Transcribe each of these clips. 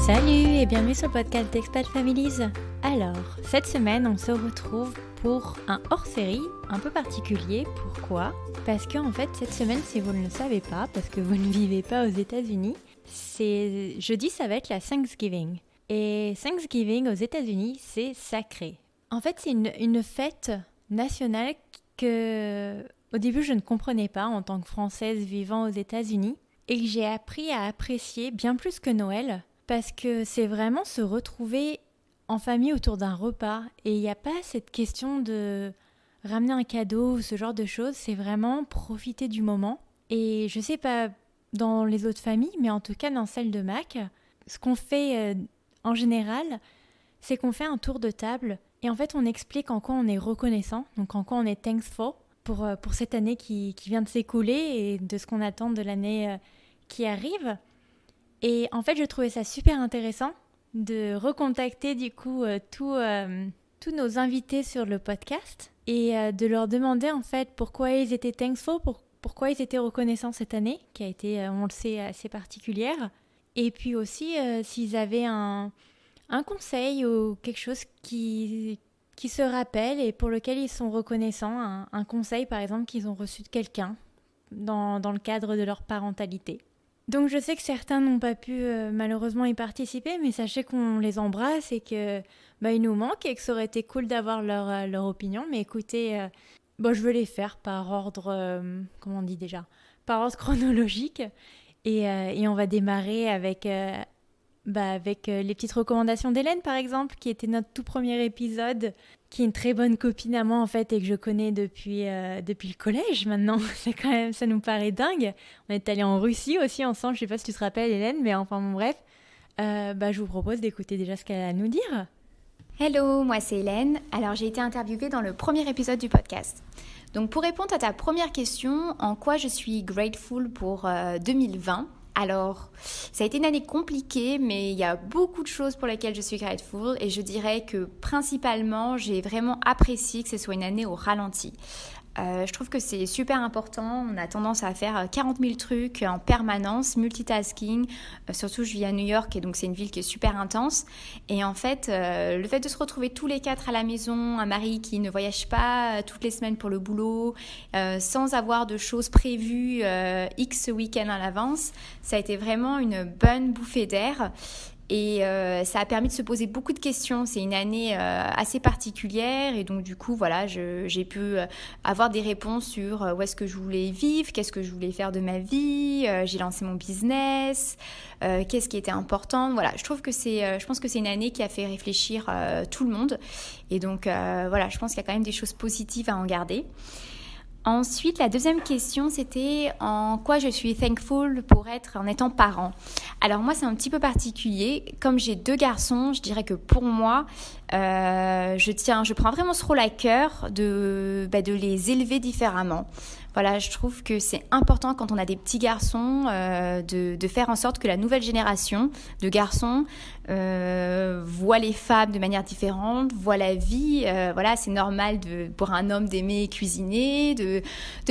Salut et bienvenue sur le podcast d'Expat Families. Alors, cette semaine, on se retrouve pour un hors-série un peu particulier. Pourquoi ? Parce que en fait, cette semaine, si vous ne le savez pas, parce que vous ne vivez pas aux États-Unis, jeudi, ça va être la Thanksgiving. Et Thanksgiving aux États-Unis, c'est sacré. En fait, c'est une fête nationale que, au début, je ne comprenais pas en tant que Française vivant aux États-Unis et que j'ai appris à apprécier bien plus que Noël. Parce que c'est vraiment se retrouver en famille autour d'un repas. Et il n'y a pas cette question de ramener un cadeau ou ce genre de choses. C'est vraiment profiter du moment. Et je sais pas dans les autres familles, mais en tout cas dans celle de Mac, ce qu'on fait en général, c'est qu'on fait un tour de table. Et en fait, on explique en quoi on est reconnaissant. Donc en quoi on est thankful pour cette année qui vient de s'écouler et de ce qu'on attend de l'année qui arrive. Et en fait, je trouvais ça super intéressant de recontacter du coup tous nos invités sur le podcast et de leur demander en fait pourquoi ils étaient thankful, pourquoi ils étaient reconnaissants cette année, qui a été, on le sait, assez particulière. Et puis aussi s'ils avaient un conseil ou quelque chose qui se rappelle et pour lequel ils sont reconnaissants, un conseil par exemple qu'ils ont reçu de quelqu'un dans le cadre de leur parentalité. Donc je sais que certains n'ont pas pu malheureusement y participer, mais sachez qu'on les embrasse et que ils nous manquent et que ça aurait été cool d'avoir leur opinion. Mais écoutez, je veux les faire par ordre, comment on dit déjà, par ordre chronologique. Et on va démarrer avec les petites recommandations d'Hélène par exemple, qui était notre tout premier épisode, qui est une très bonne copine à moi en fait et que je connais depuis le collège maintenant. C'est quand même, ça nous paraît dingue. On est allés en Russie aussi ensemble, je sais pas si tu te rappelles Hélène, mais enfin bon bref. Je vous propose d'écouter déjà ce qu'elle a à nous dire. Hello, moi c'est Hélène. Alors j'ai été interviewée dans le premier épisode du podcast. Donc pour répondre à ta première question, en quoi je suis grateful pour 2020 ? Alors, ça a été une année compliquée, mais il y a beaucoup de choses pour lesquelles je suis grateful et je dirais que principalement, j'ai vraiment apprécié que ce soit une année au ralenti. Je trouve que c'est super important. On a tendance à faire 40 000 trucs en permanence, multitasking. Surtout, je vis à New York et donc c'est une ville qui est super intense. Et en fait, le fait de se retrouver tous les quatre à la maison, un mari qui ne voyage pas toutes les semaines pour le boulot, sans avoir de choses prévues X week-end à l'avance, ça a été vraiment une bonne bouffée d'air. Et ça a permis de se poser beaucoup de questions. C'est une année assez particulière et donc du coup voilà, j'ai pu avoir des réponses sur où est-ce que je voulais vivre, qu'est-ce que je voulais faire de ma vie, j'ai lancé mon business, qu'est-ce qui était important. Voilà, je pense que c'est une année qui a fait réfléchir tout le monde et donc voilà, je pense qu'il y a quand même des choses positives à en garder. Ensuite, la deuxième question, c'était en quoi je suis thankful en étant parent. Alors moi, c'est un petit peu particulier. Comme j'ai 2 garçons, je dirais que pour moi, je prends vraiment ce rôle à cœur de les élever différemment. Voilà, je trouve que c'est important quand on a des petits garçons de faire en sorte que la nouvelle génération de garçons voit les femmes de manière différente, voit la vie. Voilà, c'est normal pour un homme d'aimer cuisiner, de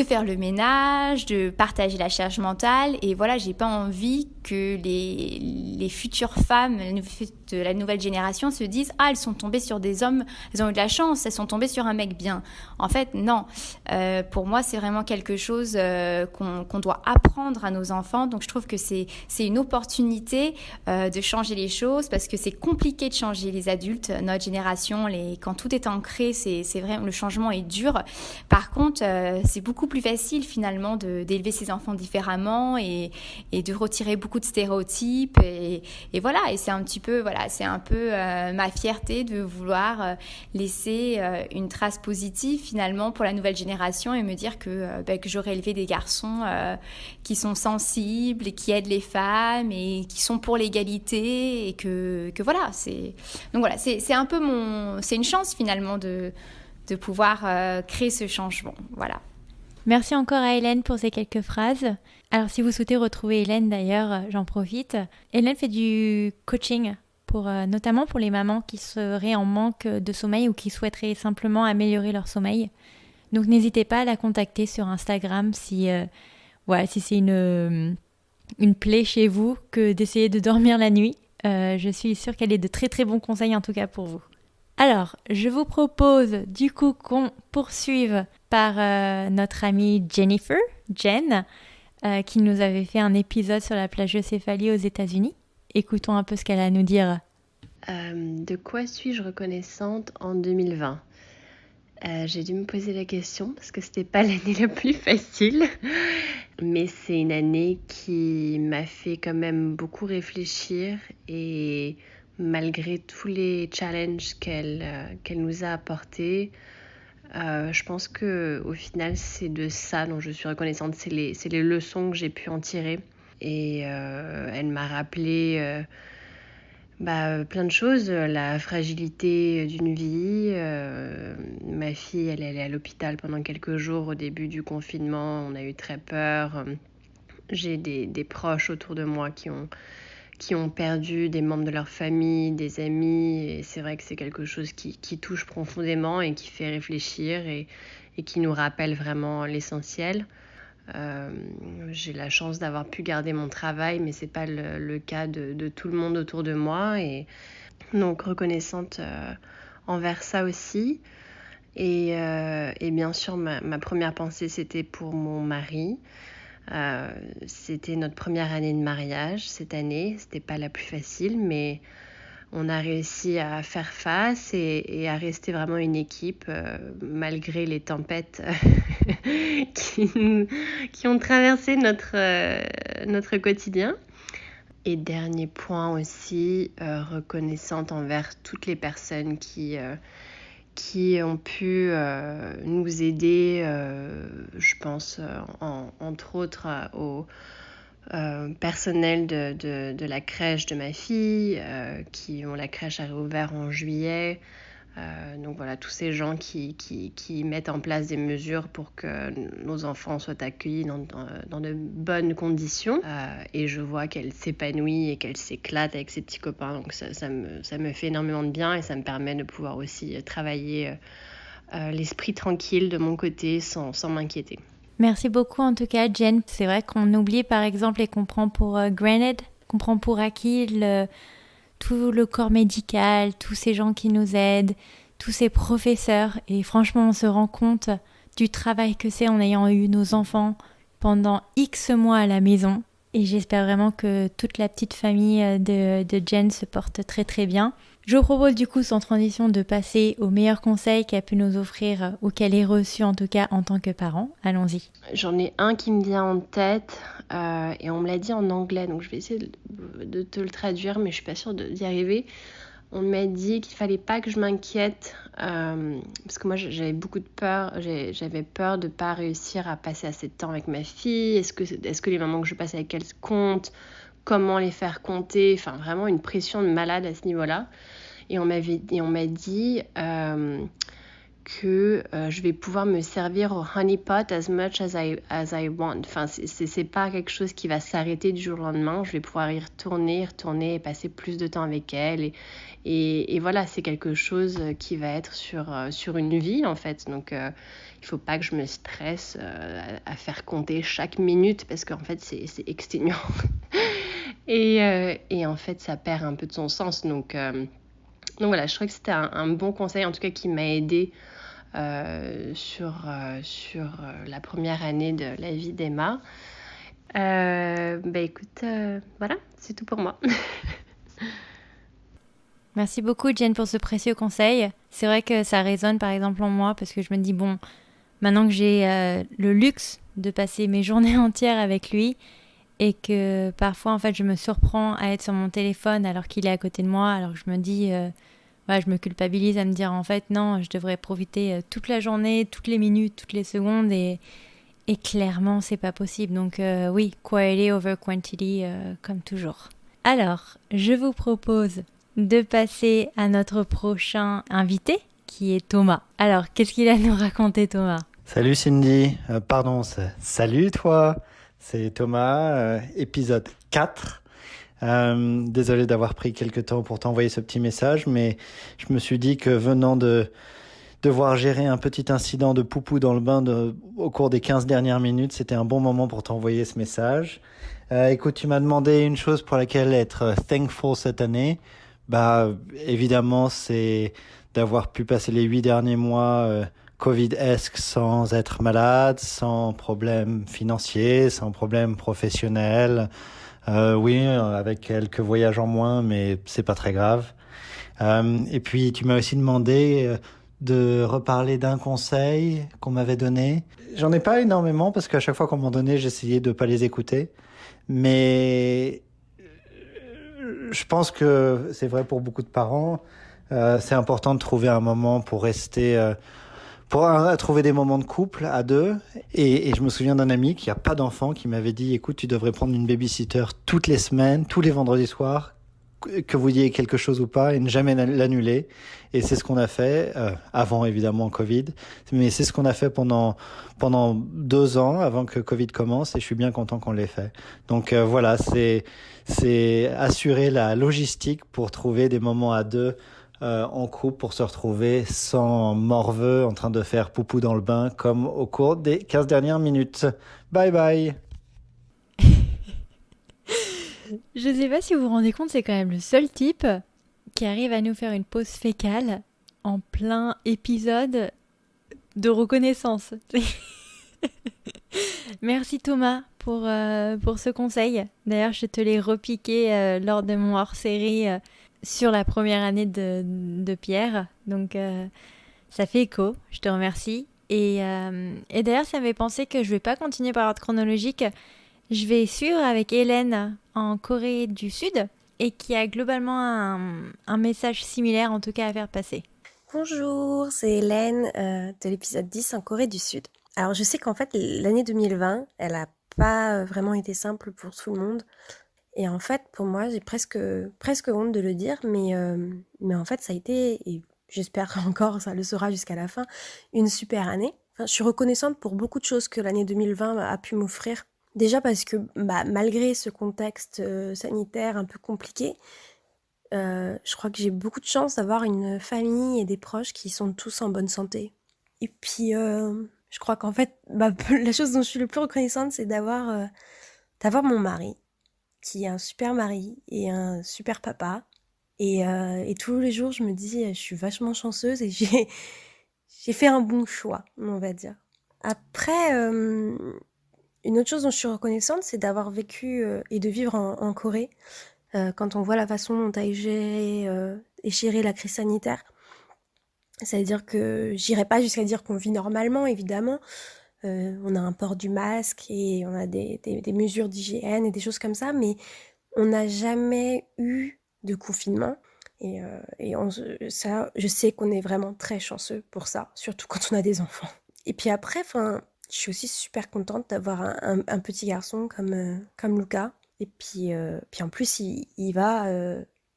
faire le ménage, de partager la charge mentale. Et voilà, j'ai pas envie que les futures femmes de la nouvelle génération se disent « Ah, elles sont tombées sur des hommes, elles ont eu de la chance, elles sont tombées sur un mec bien. » En fait, non. Pour moi, c'est vraiment quelque chose qu'on doit apprendre à nos enfants. Donc, je trouve que c'est une opportunité de changer les choses parce que c'est compliqué de changer les adultes, notre génération. Quand tout est ancré, c'est vrai, le changement est dur. Par contre, c'est beaucoup plus facile finalement d'élever ses enfants différemment et de retirer beaucoup de stéréotypes. Et voilà, et c'est un petit peu... Voilà, c'est un peu ma fierté de vouloir laisser une trace positive finalement pour la nouvelle génération et me dire que j'aurais élevé des garçons qui sont sensibles et qui aident les femmes et qui sont pour l'égalité et que voilà, donc voilà, c'est un peu c'est une chance finalement de pouvoir créer ce changement, voilà. Merci encore à Hélène pour ces quelques phrases. Alors si vous souhaitez retrouver Hélène d'ailleurs, j'en profite. Hélène fait du coaching notamment pour les mamans qui seraient en manque de sommeil ou qui souhaiteraient simplement améliorer leur sommeil. Donc n'hésitez pas à la contacter sur Instagram si c'est une plaie chez vous que d'essayer de dormir la nuit. Je suis sûre qu'elle ait de très très bons conseils en tout cas pour vous. Alors, je vous propose du coup qu'on poursuive par notre amie Jennifer, Jen, qui nous avait fait un épisode sur la plagiocéphalie aux États-Unis. Écoutons un peu ce qu'elle a à nous dire. De quoi suis-je reconnaissante en 2020 ? J'ai dû me poser la question parce que c'était pas l'année la plus facile, mais c'est une année qui m'a fait quand même beaucoup réfléchir et malgré tous les challenges qu'elle nous a apportés, je pense que au final c'est de ça dont je suis reconnaissante, c'est les leçons que j'ai pu en tirer et elle m'a rappelé plein de choses, la fragilité d'une vie. Ma fille, elle est à l'hôpital pendant quelques jours au début du confinement. On a eu très peur. J'ai des proches autour de moi qui ont perdu des membres de leur famille, des amis. Et c'est vrai que c'est quelque chose qui touche profondément et qui fait réfléchir et qui nous rappelle vraiment l'essentiel. J'ai la chance d'avoir pu garder mon travail, mais c'est pas le cas de tout le monde autour de moi, et donc reconnaissante envers ça aussi. Et bien sûr, ma première pensée, c'était pour mon mari. C'était notre première année de mariage cette année. C'était pas la plus facile, mais on a réussi à faire face et à rester vraiment une équipe malgré les tempêtes qui ont traversé notre quotidien. Et dernier point aussi, reconnaissante envers toutes les personnes qui ont pu nous aider, je pense entre autres au personnel de la crèche de ma fille, la crèche a réouvert en juillet. Donc voilà, tous ces gens qui mettent en place des mesures pour que nos enfants soient accueillis dans de bonnes conditions. Et je vois qu'elle s'épanouit et qu'elle s'éclate avec ses petits copains. Donc ça me fait énormément de bien et ça me permet de pouvoir aussi travailler l'esprit tranquille de mon côté sans m'inquiéter. Merci beaucoup en tout cas Jen. C'est vrai qu'on oublie par exemple et qu'on prend pour granted, qu'on prend pour acquis tout le corps médical, tous ces gens qui nous aident, tous ces professeurs. Et franchement, on se rend compte du travail que c'est en ayant eu nos enfants pendant X mois à la maison. Et j'espère vraiment que toute la petite famille de Jen se porte très très bien. Je vous propose du coup sans transition de passer aux meilleurs conseils qu'elle a pu nous offrir ou qu'elle ait reçus en tout cas en tant que parent. Allons-y. J'en ai un qui me vient en tête et on me l'a dit en anglais, donc je vais essayer de te le traduire, mais je suis pas sûre d'y arriver. On m'a dit qu'il fallait pas que je m'inquiète parce que moi j'avais beaucoup de peur. J'avais peur de pas réussir à passer assez de temps avec ma fille. Est-ce que les moments que je passe avec elle comptent? Comment les faire compter? Enfin vraiment une pression de malade à ce niveau-là. Et on m'a dit que je vais pouvoir me servir au honey pot as much as I want. Enfin, c'est pas quelque chose qui va s'arrêter du jour au lendemain. Je vais pouvoir y retourner et passer plus de temps avec elle. Et voilà, c'est quelque chose qui va être sur une vie, en fait. Donc, il faut pas que je me stresse à faire compter chaque minute parce qu'en fait, c'est exténuant. Et en fait, ça perd un peu de son sens. Donc voilà, je trouvais que c'était un bon conseil, en tout cas qui m'a aidée sur la première année de la vie d'Emma. Écoute, voilà, c'est tout pour moi. Merci beaucoup Jen pour ce précieux conseil. C'est vrai que ça résonne par exemple en moi parce que je me dis bon, maintenant que j'ai le luxe de passer mes journées entières avec lui et que parfois en fait je me surprends à être sur mon téléphone alors qu'il est à côté de moi, alors que je me dis je me culpabilise à me dire en fait non, je devrais profiter toute la journée, toutes les minutes, toutes les secondes et clairement c'est pas possible. Donc oui, quality over quantity comme toujours. Alors, je vous propose de passer à notre prochain invité qui est Thomas. Alors, qu'est-ce qu'il a à nous raconter Thomas ? Salut Cindy, salut toi, c'est Thomas, épisode 4. Désolé d'avoir pris quelques temps pour t'envoyer ce petit message, mais je me suis dit que venant de devoir gérer un petit incident de poupou dans le bain au cours des 15 dernières minutes, c'était un bon moment pour t'envoyer ce message. Écoute, tu m'as demandé une chose pour laquelle être thankful cette année. Bah, évidemment, c'est d'avoir pu passer les 8 derniers mois Covid-esque sans être malade, sans problème financier, sans problème professionnel. Oui, avec quelques voyages en moins, mais c'est pas très grave. Et puis, tu m'as aussi demandé de reparler d'un conseil qu'on m'avait donné. J'en ai pas énormément parce qu'à chaque fois qu'on m'en donnait, j'essayais de pas les écouter. Mais je pense que c'est vrai pour beaucoup de parents. C'est important de trouver un moment pour rester, trouver des moments de couple à deux. Et je me souviens d'un ami qui a pas d'enfant qui m'avait dit, écoute, tu devrais prendre une babysitter toutes les semaines, tous les vendredis soirs, que vous ayez quelque chose ou pas, et ne jamais l'annuler. Et c'est ce qu'on a fait, avant évidemment Covid, mais c'est ce qu'on a fait pendant 2 ans avant que Covid commence, et je suis bien content qu'on l'ait fait. Donc voilà, c'est assurer la logistique pour trouver des moments à deux en couple pour se retrouver sans morveux en train de faire poupou dans le bain comme au cours des 15 dernières minutes. Bye bye. Je sais pas si vous vous rendez compte, c'est quand même le seul type qui arrive à nous faire une pause fécale en plein épisode de reconnaissance. Merci Thomas pour ce conseil. D'ailleurs, je te l'ai repiqué lors de mon hors-série sur la première année de Pierre. Donc, ça fait écho. Je te remercie. Et d'ailleurs, ça m'avait pensé que je vais pas continuer par ordre chronologique. Je vais suivre avec Hélène en Corée du Sud et qui a globalement un message similaire en tout cas à faire passer. Bonjour, c'est Hélène de l'épisode 10 en Corée du Sud. Alors je sais qu'en fait l'année 2020, elle a pas vraiment été simple pour tout le monde. Et en fait pour moi j'ai presque honte de le dire, mais en fait ça a été, et j'espère encore ça le sera jusqu'à la fin, une super année. Enfin, je suis reconnaissante pour beaucoup de choses que l'année 2020 a pu m'offrir. Déjà parce que malgré ce contexte sanitaire un peu compliqué, je crois que j'ai beaucoup de chance d'avoir une famille et des proches qui sont tous en bonne santé. Et puis, je crois qu'en fait, la chose dont je suis le plus reconnaissante, c'est d'avoir mon mari, qui est un super mari et un super papa. Et tous les jours, je me dis, je suis vachement chanceuse et j'ai fait un bon choix, on va dire. Après, une autre chose dont je suis reconnaissante, c'est d'avoir vécu et de vivre en Corée. Quand on voit la façon dont a géré la crise sanitaire, ça veut dire que j'irai pas jusqu'à dire qu'on vit normalement, évidemment. On a un port du masque et on a des mesures d'hygiène et des choses comme ça, mais on n'a jamais eu de confinement. Et ça, je sais qu'on est vraiment très chanceux pour ça, surtout quand on a des enfants. Et puis après, je suis aussi super contente d'avoir un petit garçon comme Lucas. Et puis en plus, il va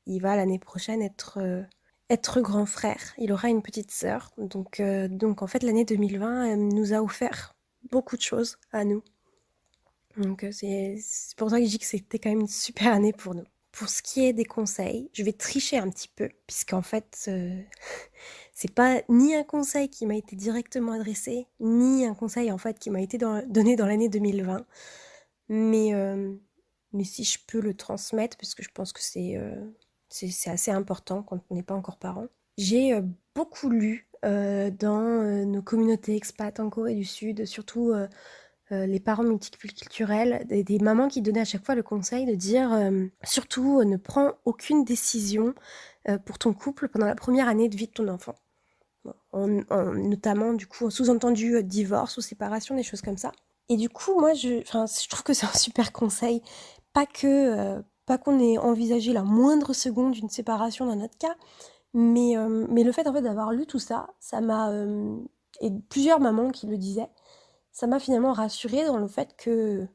l'année prochaine être grand frère. Il aura une petite sœur. Donc en fait, l'année 2020 elle nous a offert beaucoup de choses à nous. Donc c'est pour ça que je dis que c'était quand même une super année pour nous. Pour ce qui est des conseils, je vais tricher un petit peu, puisqu'en fait, c'est pas ni un conseil qui m'a été directement adressé, ni un conseil en fait qui m'a été donné dans l'année 2020. Mais si je peux le transmettre, parce que je pense que c'est assez important quand on n'est pas encore parent. J'ai beaucoup lu dans nos communautés expats en Corée du Sud, surtout les parents multiculturels, des mamans qui donnaient à chaque fois le conseil de dire surtout ne prends aucune décision pour ton couple pendant la première année de vie de ton enfant. Bon, notamment, du coup, en sous-entendu divorce ou séparation, des choses comme ça. Et du coup, moi, je trouve que c'est un super conseil. Pas qu'on ait envisagé la moindre seconde d'une séparation dans notre cas, mais le fait en fait d'avoir lu tout ça, ça m'a et plusieurs mamans qui le disaient, ça m'a finalement rassurée dans le fait que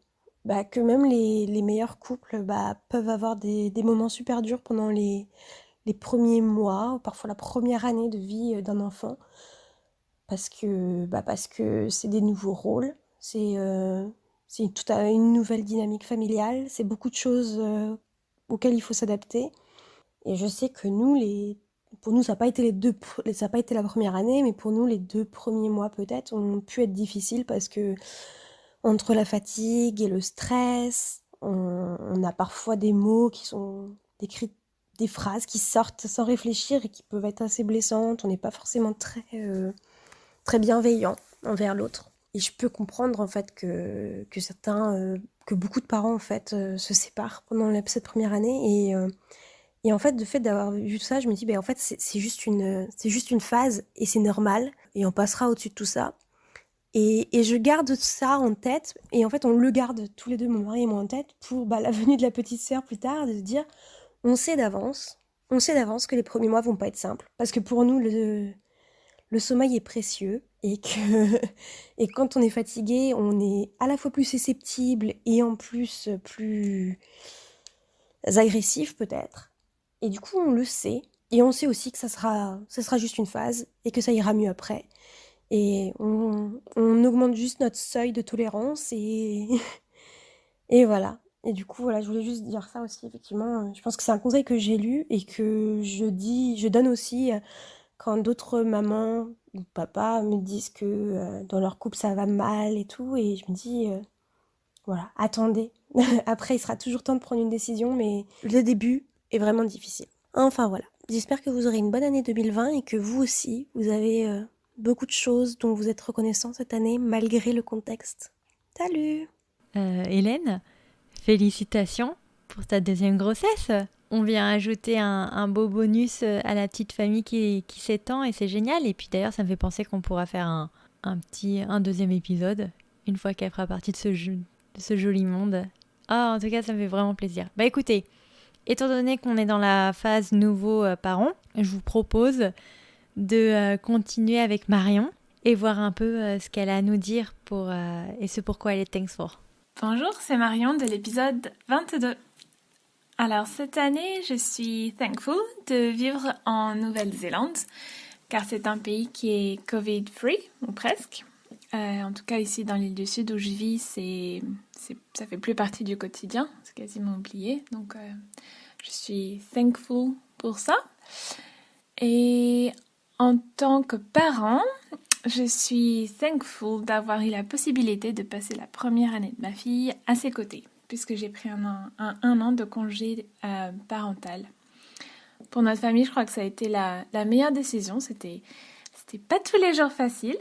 même les meilleurs couples peuvent avoir des moments super durs pendant les premiers mois, ou parfois la première année de vie d'un enfant, parce que c'est des nouveaux rôles, c'est toute une nouvelle dynamique familiale, c'est beaucoup de choses auxquelles il faut s'adapter. Et je sais que pour nous, ça n'a pas été la première année, mais pour nous, les 2 premiers mois peut-être ont pu être difficiles parce que entre la fatigue et le stress, On a parfois des mots qui sont décrits, des phrases qui sortent sans réfléchir et qui peuvent être assez blessantes. On n'est pas forcément très bienveillant envers l'autre. Et je peux comprendre en fait que beaucoup de parents en fait se séparent pendant cette première année et en fait le fait d'avoir vu ça, je me dis en fait c'est juste une phase et c'est normal et on passera au-dessus de tout ça. Et je garde ça en tête et en fait on le garde tous les deux, mon mari et moi, en tête pour la venue de la petite sœur plus tard, de se dire on sait d'avance que les premiers mois vont pas être simples parce que pour nous le sommeil est précieux et et quand on est fatigué, on est à la fois plus susceptible et en plus plus agressif peut-être. Et du coup, on le sait. Et on sait aussi que ça sera juste une phase et que ça ira mieux après. Et on augmente juste notre seuil de tolérance et voilà. Et du coup, voilà, je voulais juste dire ça aussi, effectivement. Je pense que c'est un conseil que j'ai lu et que je donne aussi quand d'autres mamans ou papas me disent que dans leur couple ça va mal et tout. Et je me dis, voilà, attendez. Après, il sera toujours temps de prendre une décision, mais le début est vraiment difficile. Enfin voilà, j'espère que vous aurez une bonne année 2020 et que vous aussi, vous avez beaucoup de choses dont vous êtes reconnaissant cette année, malgré le contexte. Salut! Hélène, félicitations pour ta deuxième grossesse. On vient ajouter un beau bonus à la petite famille qui s'étend et c'est génial. Et puis d'ailleurs, ça me fait penser qu'on pourra faire un deuxième épisode une fois qu'elle fera partie de ce joli monde. En tout cas, ça me fait vraiment plaisir. Écoutez, étant donné qu'on est dans la phase nouveau parents, je vous propose de continuer avec Marion et voir un peu ce qu'elle a à nous dire et ce pourquoi elle est thankful. Bonjour, c'est Marion de l'épisode 22. Alors cette année, je suis thankful de vivre en Nouvelle-Zélande, car c'est un pays qui est Covid-free, ou presque. En tout cas ici dans l'île du Sud où je vis, ça fait plus partie du quotidien, c'est quasiment oublié. Donc je suis thankful pour ça. Et en tant que parent, je suis thankful d'avoir eu la possibilité de passer la première année de ma fille à ses côtés, puisque j'ai pris un an de congé parental. Pour notre famille, je crois que ça a été la meilleure décision. C'était pas tous les jours facile,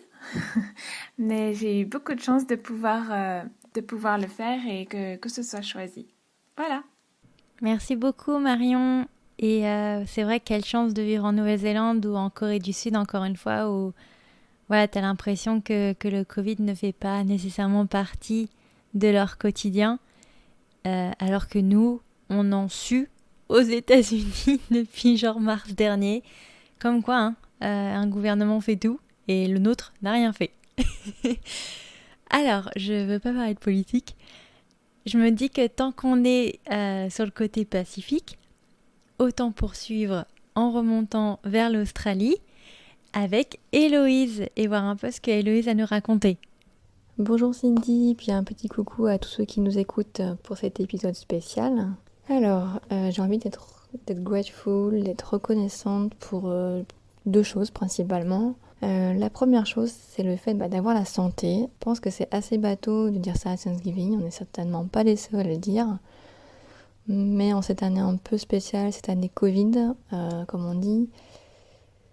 mais j'ai eu beaucoup de chance de pouvoir le faire et que ce soit choisi. Voilà. Merci beaucoup Marion. Et c'est vrai, quelle chance de vivre en Nouvelle-Zélande ou en Corée du Sud, encore une fois, où voilà, tu as l'impression que le Covid ne fait pas nécessairement partie de leur quotidien, alors que nous, on en sut aux États-Unis depuis genre mars dernier. Comme quoi, un gouvernement fait tout et le nôtre n'a rien fait. Alors, je ne veux pas parler de politique. Je me dis que tant qu'on est sur le côté pacifique, autant poursuivre en remontant vers l'Australie avec Héloïse et voir un peu ce que Héloïse a nous raconter. Bonjour Cindy, puis un petit coucou à tous ceux qui nous écoutent pour cet épisode spécial. Alors, j'ai envie d'être grateful, d'être reconnaissante pour deux choses principalement. La première chose, c'est le fait d'avoir la santé. Je pense que c'est assez bateau de dire ça à Thanksgiving, on n'est certainement pas les seuls à le dire. Mais en cette année un peu spéciale, cette année Covid, comme on dit,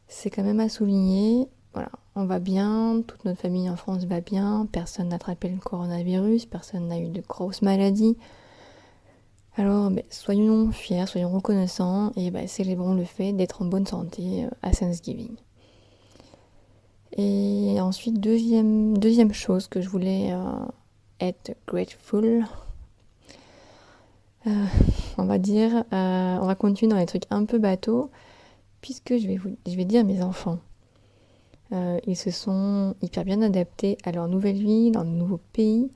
c'est quand même à souligner. Voilà, on va bien, toute notre famille en France va bien, personne n'a attrapé le coronavirus, personne n'a eu de grosses maladies. Alors, soyons fiers, soyons reconnaissants et célébrons le fait d'être en bonne santé à Thanksgiving. Et ensuite, deuxième chose que je voulais être grateful, on va dire, on va continuer dans les trucs un peu bateaux, puisque je vais dire mes enfants. Ils se sont hyper bien adaptés à leur nouvelle vie, leur nouveau pays.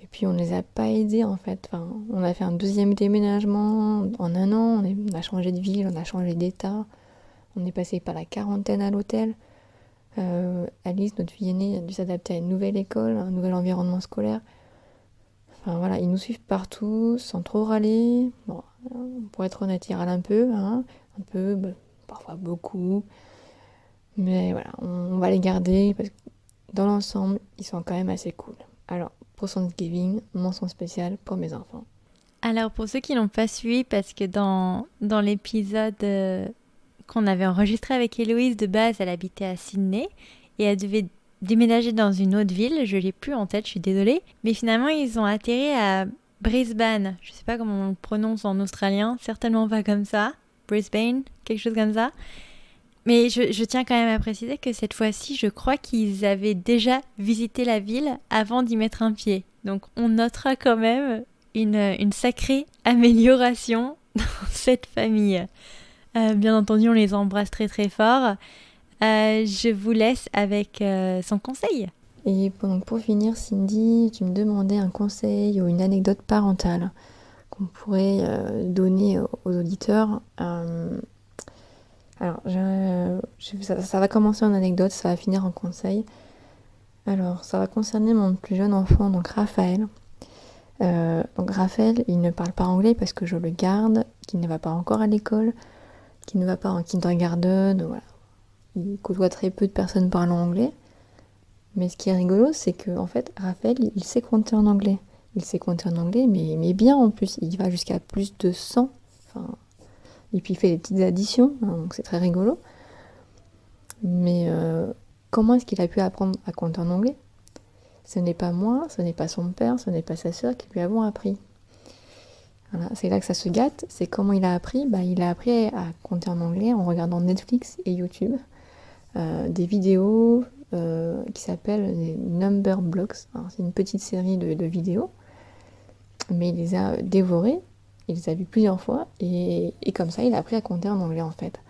Et puis on les a pas aidés en fait. Enfin, on a fait un deuxième déménagement en un an, on a changé de ville, on a changé d'état. On est passé par la quarantaine à l'hôtel. Alice, notre fille aînée, a dû s'adapter à une nouvelle école, un nouvel environnement scolaire. Enfin voilà, ils nous suivent partout, sans trop râler. Bon, pour être honnête, ils râlent un peu, un peu, parfois beaucoup. Mais voilà, on va les garder parce que dans l'ensemble, ils sont quand même assez cool. Alors, pour Thanksgiving, mention spéciale pour mes enfants. Alors pour ceux qui n'ont pas suivi, parce que dans l'épisode qu'on avait enregistré avec Héloïse, de base elle habitait à Sydney et elle devait déménager dans une autre ville, je l'ai plus en tête, je suis désolée, mais finalement ils ont atterri à Brisbane, je sais pas comment on le prononce en australien, certainement pas comme ça, Brisbane, quelque chose comme ça. Mais je tiens quand même à préciser que cette fois-ci, je crois qu'ils avaient déjà visité la ville avant d'y mettre un pied. Donc on notera quand même une sacrée amélioration dans cette famille. Bien entendu, on les embrasse très très fort. Je vous laisse avec son conseil. Et donc pour finir, Cindy, tu me demandais un conseil ou une anecdote parentale qu'on pourrait donner aux auditeurs. Alors, ça va commencer en anecdote, ça va finir en conseil. Alors, ça va concerner mon plus jeune enfant, donc Raphaël. Donc Raphaël, il ne parle pas anglais parce que je le garde, qu'il ne va pas encore à l'école, qu'il ne va pas en kindergarten, voilà. Il côtoie très peu de personnes parlant anglais. Mais ce qui est rigolo, c'est que en fait, Raphaël, il sait compter en anglais. Il sait compter en anglais, mais bien en plus. Il va jusqu'à plus de 100. Et puis il fait des petites additions, hein, donc c'est très rigolo. Mais comment est-ce qu'il a pu apprendre à compter en anglais ? Ce n'est pas moi, ce n'est pas son père, ce n'est pas sa sœur qui lui avons appris. Voilà, c'est là que ça se gâte, c'est comment il a appris. Il a appris à compter en anglais en regardant Netflix et YouTube. Des vidéos qui s'appellent les Number Blocks. Alors, c'est une petite série de vidéos, mais il les a dévorées. Il les a vus plusieurs fois et comme ça, il a appris à compter en anglais en fait.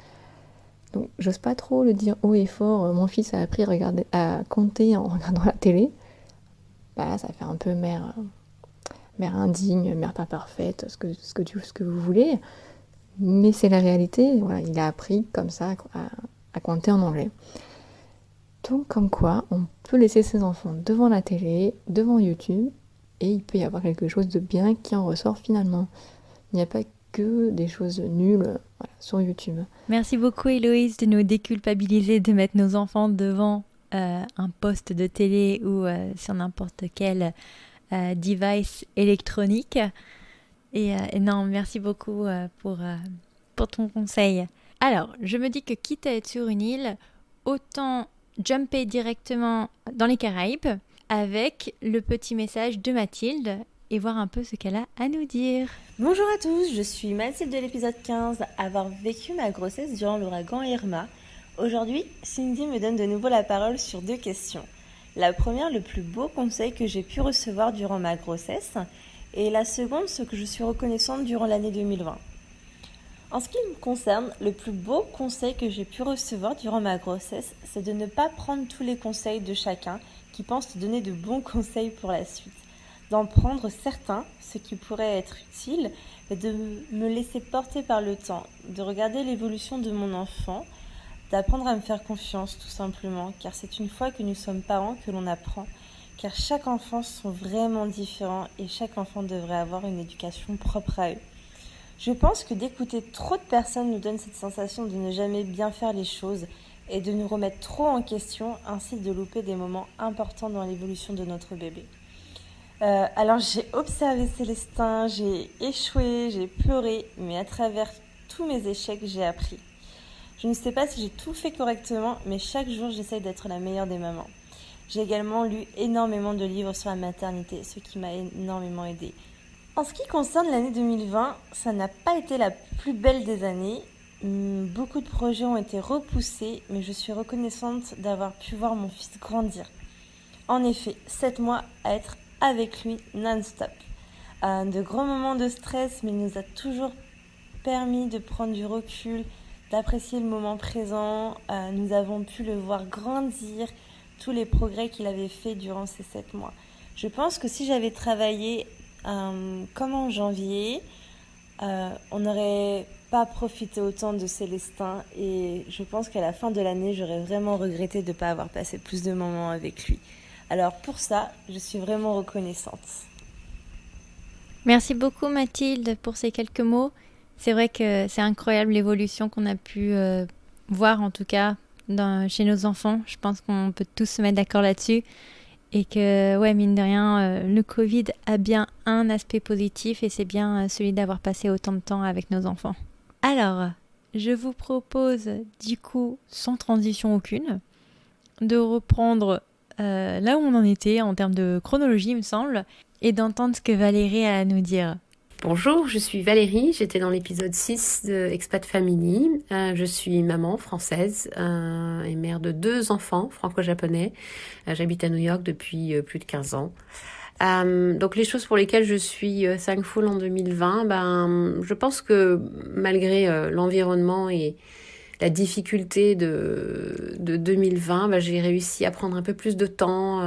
Donc, j'ose pas trop le dire haut et fort. Mon fils a appris à compter en regardant la télé. Ça fait un peu mère indigne, mère pas parfaite, ce que vous voulez. Mais c'est la réalité. Voilà, il a appris comme ça à compter en anglais. Donc, comme quoi, on peut laisser ses enfants devant la télé, devant YouTube, et il peut y avoir quelque chose de bien qui en ressort finalement. Il n'y a pas que des choses nulles sur YouTube. Merci beaucoup Héloïse de nous déculpabiliser de mettre nos enfants devant un poste de télé ou sur n'importe quel device électronique. Et non, merci beaucoup pour ton conseil. Alors, je me dis que quitte à être sur une île, autant jumper directement dans les Caraïbes avec le petit message de Mathilde et voir un peu ce qu'elle a à nous dire. Bonjour à tous, je suis Mathilde de l'épisode 15, avoir vécu ma grossesse durant l'ouragan Irma. Aujourd'hui, Cindy me donne de nouveau la parole sur 2 questions. La première, le plus beau conseil que j'ai pu recevoir durant ma grossesse, et la seconde, ce que je suis reconnaissante durant l'année 2020. En ce qui me concerne, le plus beau conseil que j'ai pu recevoir durant ma grossesse, c'est de ne pas prendre tous les conseils de chacun qui pense te donner de bons conseils pour la suite. D'en prendre certains, ce qui pourrait être utile, et de me laisser porter par le temps, de regarder l'évolution de mon enfant, d'apprendre à me faire confiance tout simplement, car c'est une fois que nous sommes parents que l'on apprend, car chaque enfant sont vraiment différents et chaque enfant devrait avoir une éducation propre à eux. Je pense que d'écouter trop de personnes nous donne cette sensation de ne jamais bien faire les choses et de nous remettre trop en question, ainsi de louper des moments importants dans l'évolution de notre bébé. Alors j'ai observé Célestin, j'ai échoué, j'ai pleuré, mais à travers tous mes échecs, j'ai appris. Je ne sais pas si j'ai tout fait correctement, mais chaque jour j'essaye d'être la meilleure des mamans. J'ai également lu énormément de livres sur la maternité, ce qui m'a énormément aidée. En ce qui concerne l'année 2020, ça n'a pas été la plus belle des années. Beaucoup de projets ont été repoussés, mais je suis reconnaissante d'avoir pu voir mon fils grandir. En effet, 7 mois à être avec lui non-stop. De grands moments de stress, mais il nous a toujours permis de prendre du recul, d'apprécier le moment présent. Nous avons pu le voir grandir, tous les progrès qu'il avait fait durant ces 7 mois. Je pense que si j'avais travaillé comme en janvier, on n'aurait pas profité autant de Célestin et je pense qu'à la fin de l'année, j'aurais vraiment regretté de ne pas avoir passé plus de moments avec lui. Alors pour ça, je suis vraiment reconnaissante. Merci beaucoup Mathilde pour ces quelques mots. C'est vrai que c'est incroyable l'évolution qu'on a pu voir en tout cas chez nos enfants. Je pense qu'on peut tous se mettre d'accord là-dessus. Et que, ouais, mine de rien, le Covid a bien un aspect positif et c'est bien celui d'avoir passé autant de temps avec nos enfants. Alors, je vous propose, du coup, sans transition aucune, de reprendre là où on en était en termes de chronologie, il me semble, et d'entendre ce que Valérie a à nous dire. Bonjour, je suis Valérie, j'étais dans l'épisode 6 de Expat Family. Je suis maman française et mère de 2 enfants franco-japonais. J'habite à New York depuis plus de 15 ans. Donc les choses pour lesquelles je suis thankful en 2020, je pense que malgré l'environnement et la difficulté de 2020, j'ai réussi à prendre un peu plus de temps,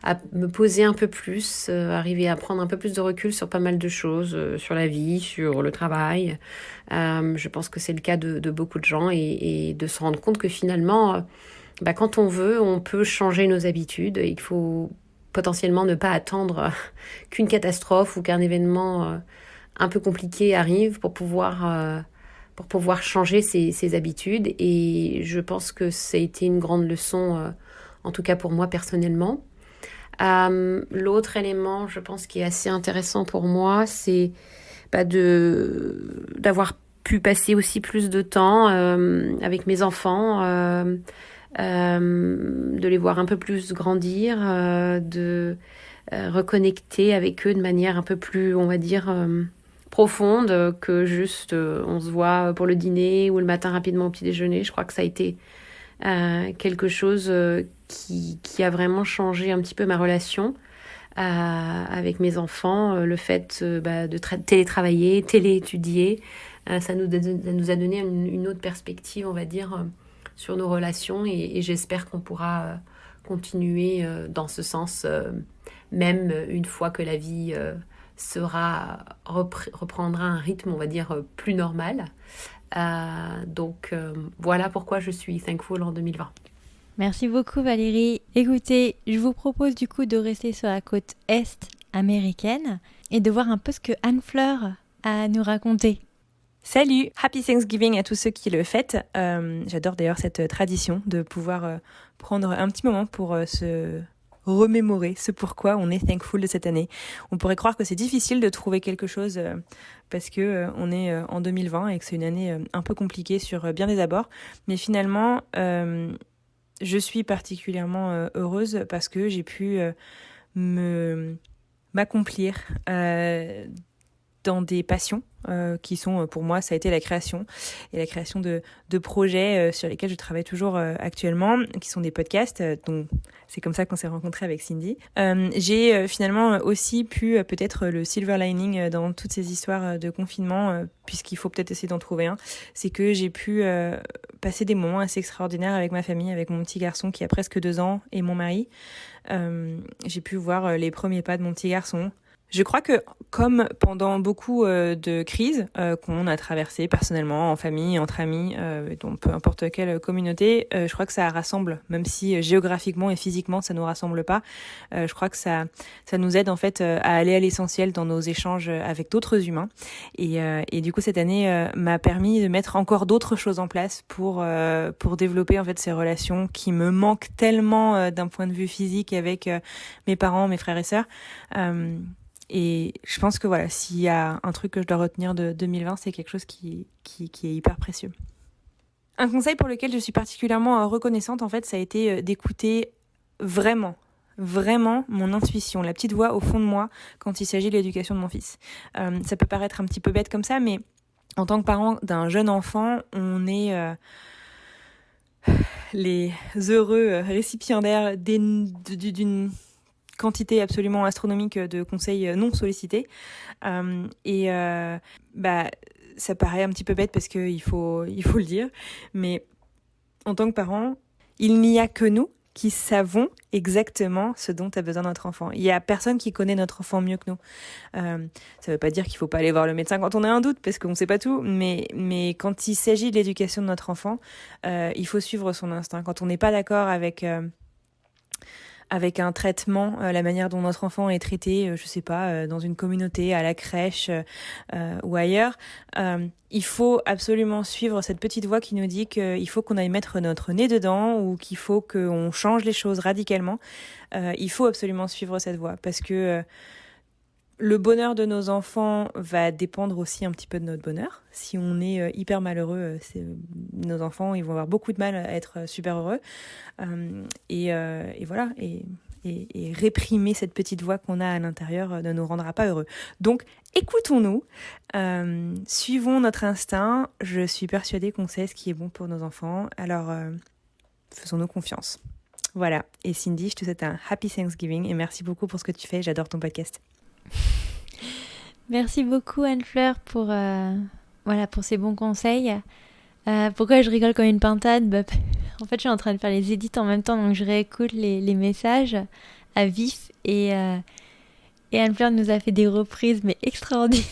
à me poser un peu plus, arriver à prendre un peu plus de recul sur pas mal de choses, sur la vie, sur le travail. Je pense que c'est le cas de beaucoup de gens et de se rendre compte que finalement, quand on veut, on peut changer nos habitudes et qu'il faut potentiellement ne pas attendre qu'une catastrophe ou qu'un événement un peu compliqué arrive pour pouvoir changer ses habitudes. Et je pense que ça a été une grande leçon, en tout cas pour moi personnellement. L'autre élément, je pense, qui est assez intéressant pour moi, c'est d'avoir pu passer aussi plus de temps avec mes enfants, de les voir un peu plus grandir, de reconnecter avec eux de manière un peu plus, on va dire, profonde que juste on se voit pour le dîner ou le matin rapidement au petit déjeuner. Je crois que ça a été quelque chose qui a vraiment changé un petit peu ma relation avec mes enfants. Le fait de télétravailler, téléétudier, ça nous a donné une autre perspective, on va dire, sur nos relations et j'espère qu'on pourra continuer dans ce sens, même une fois que la vie reprendra un rythme, on va dire, plus normal. Donc voilà pourquoi je suis thankful en 2020. Merci beaucoup Valérie. Écoutez, je vous propose du coup de rester sur la côte est américaine et de voir un peu ce que Anne-Fleur a à nous raconter. Salut, Happy Thanksgiving à tous ceux qui le fêtent. J'adore d'ailleurs cette tradition de pouvoir prendre un petit moment pour se remémorer ce pourquoi on est thankful de cette année. On pourrait croire que c'est difficile de trouver quelque chose parce que on est en 2020 et que c'est une année un peu compliquée sur bien des abords. Mais finalement, je suis particulièrement heureuse parce que j'ai pu m'accomplir dans des passions qui sont, pour moi, ça a été la création et la création de projets sur lesquels je travaille toujours actuellement, qui sont des podcasts. Donc, c'est comme ça qu'on s'est rencontrés avec Cindy. J'ai finalement aussi pu peut-être le silver lining dans toutes ces histoires de confinement, puisqu'il faut peut-être essayer d'en trouver un, c'est que j'ai pu passer des moments assez extraordinaires avec ma famille, avec mon petit garçon qui a presque 2 ans et mon mari. J'ai pu voir les premiers pas de mon petit garçon. Je crois que comme pendant beaucoup de crises qu'on a traversées personnellement, en famille, entre amis, dans peu importe quelle communauté, je crois que ça rassemble, même si géographiquement et physiquement ça nous rassemble pas. Je crois que ça nous aide en fait à aller à l'essentiel dans nos échanges avec d'autres humains. Et du coup cette année m'a permis de mettre encore d'autres choses en place pour développer en fait ces relations qui me manquent tellement d'un point de vue physique avec mes parents, mes frères et sœurs. Et je pense que voilà, s'il y a un truc que je dois retenir de 2020, c'est quelque chose qui est hyper précieux. Un conseil pour lequel je suis particulièrement reconnaissante, en fait, ça a été d'écouter vraiment mon intuition, la petite voix au fond de moi quand il s'agit de l'éducation de mon fils. Ça peut paraître un petit peu bête comme ça, mais en tant que parent d'un jeune enfant, on est les heureux récipiendaires d'une quantité absolument astronomique de conseils non sollicités. Ça paraît un petit peu bête parce qu'il faut le dire, mais en tant que parent, il n'y a que nous qui savons exactement ce dont a besoin notre enfant. Il n'y a personne qui connaît notre enfant mieux que nous. Ça ne veut pas dire qu'il ne faut pas aller voir le médecin quand on a un doute, parce qu'on ne sait pas tout, mais quand il s'agit de l'éducation de notre enfant, il faut suivre son instinct. Quand on n'est pas d'accord avec avec un traitement, la manière dont notre enfant est traité, je sais pas, dans une communauté, à la crèche ou ailleurs. Il faut absolument suivre cette petite voix qui nous dit qu'il faut qu'on aille mettre notre nez dedans ou qu'il faut qu'on change les choses radicalement. Il faut absolument suivre cette voie parce que le bonheur de nos enfants va dépendre aussi un petit peu de notre bonheur. Si on est hyper malheureux, nos enfants ils vont avoir beaucoup de mal à être super heureux. Et voilà. Et réprimer cette petite voix qu'on a à l'intérieur ne nous rendra pas heureux. Donc, écoutons-nous, suivons notre instinct. Je suis persuadée qu'on sait ce qui est bon pour nos enfants. Alors, faisons-nous confiance. Voilà. Et Cindy, je te souhaite un Happy Thanksgiving et merci beaucoup pour ce que tu fais. J'adore ton podcast. Merci beaucoup Anne-Fleur pour ces bons conseils. Pourquoi je rigole comme une pintade ? En fait, je suis en train de faire les édits en même temps, donc je réécoute les messages à vif et Anne-Fleur nous a fait des reprises mais extraordinaires.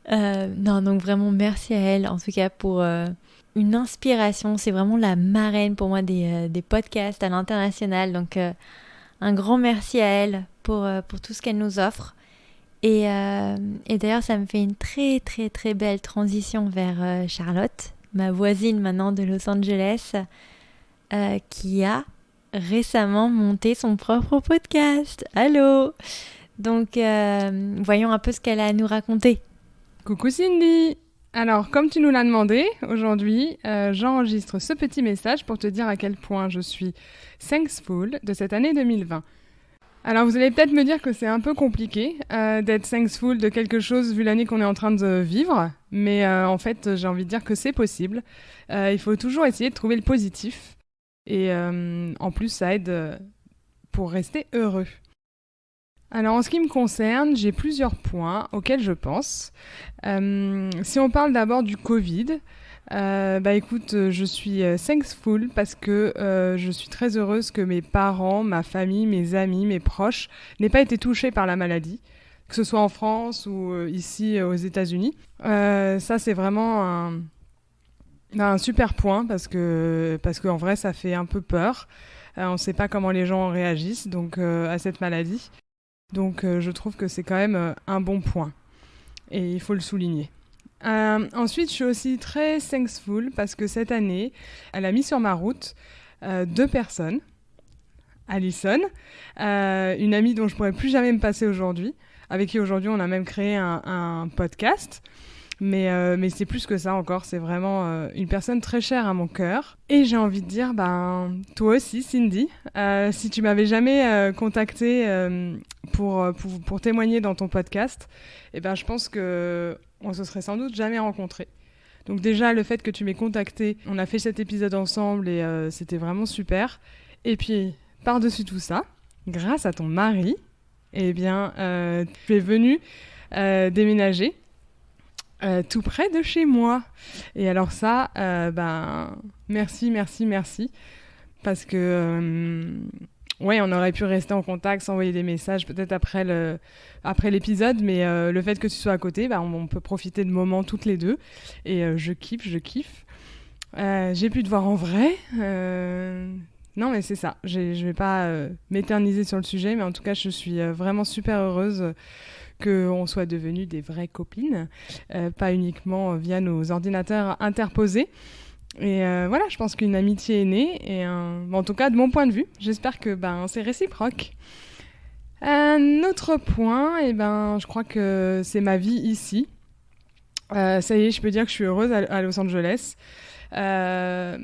Donc vraiment merci à elle, en tout cas pour une inspiration. C'est vraiment la marraine pour moi des podcasts à l'international, donc un grand merci à elle pour tout ce qu'elle nous offre. Et d'ailleurs, ça me fait une très très très belle transition vers Charlotte, ma voisine maintenant de Los Angeles, qui a récemment monté son propre podcast. Allô! Donc, voyons un peu ce qu'elle a à nous raconter. Coucou Cindy! Alors, comme tu nous l'as demandé, aujourd'hui, j'enregistre ce petit message pour te dire à quel point je suis thankful de cette année 2020. Alors, vous allez peut-être me dire que c'est un peu compliqué d'être thankful de quelque chose vu l'année qu'on est en train de vivre, mais en fait, j'ai envie de dire que c'est possible. Il faut toujours essayer de trouver le positif et en plus, ça aide pour rester heureux. Alors, en ce qui me concerne, j'ai plusieurs points auxquels je pense. Si on parle d'abord du Covid, écoute, je suis thankful parce que je suis très heureuse que mes parents, ma famille, mes amis, mes proches n'aient pas été touchés par la maladie, que ce soit en France ou ici aux États-Unis. Ça, c'est vraiment un super point parce qu'en vrai, ça fait un peu peur. On ne sait pas comment les gens réagissent à cette maladie. Donc, je trouve que c'est quand même un bon point et il faut le souligner. Ensuite, je suis aussi très thankful parce que cette année, elle a mis sur ma route 2 personnes. Alison, une amie dont je ne pourrais plus jamais me passer aujourd'hui, avec qui aujourd'hui on a même créé un podcast. Mais c'est plus que ça encore, c'est vraiment une personne très chère à mon cœur. Et j'ai envie de dire, toi aussi Cindy, si tu m'avais jamais contactée pour témoigner dans ton podcast, je pense qu'on se serait sans doute jamais rencontrés. Donc déjà, le fait que tu m'aies contactée, on a fait cet épisode ensemble et c'était vraiment super. Et puis, par-dessus tout ça, grâce à ton mari, tu es venue déménager tout près de chez moi. Et alors ça, merci. Parce que, on aurait pu rester en contact, s'envoyer des messages peut-être après l'épisode, mais le fait que tu sois à côté, on peut profiter de moments toutes les deux. Et je kiffe. J'ai pu te voir en vrai. Non, mais c'est ça. Je vais pas m'éterniser sur le sujet, mais en tout cas, je suis vraiment super heureuse qu'on soit devenues des vraies copines, pas uniquement via nos ordinateurs interposés. Et je pense qu'une amitié est née, et en tout cas, de mon point de vue, j'espère que c'est réciproque. Un autre point, je crois que c'est ma vie ici. Ça y est, je peux dire que je suis heureuse à Los Angeles. Ça,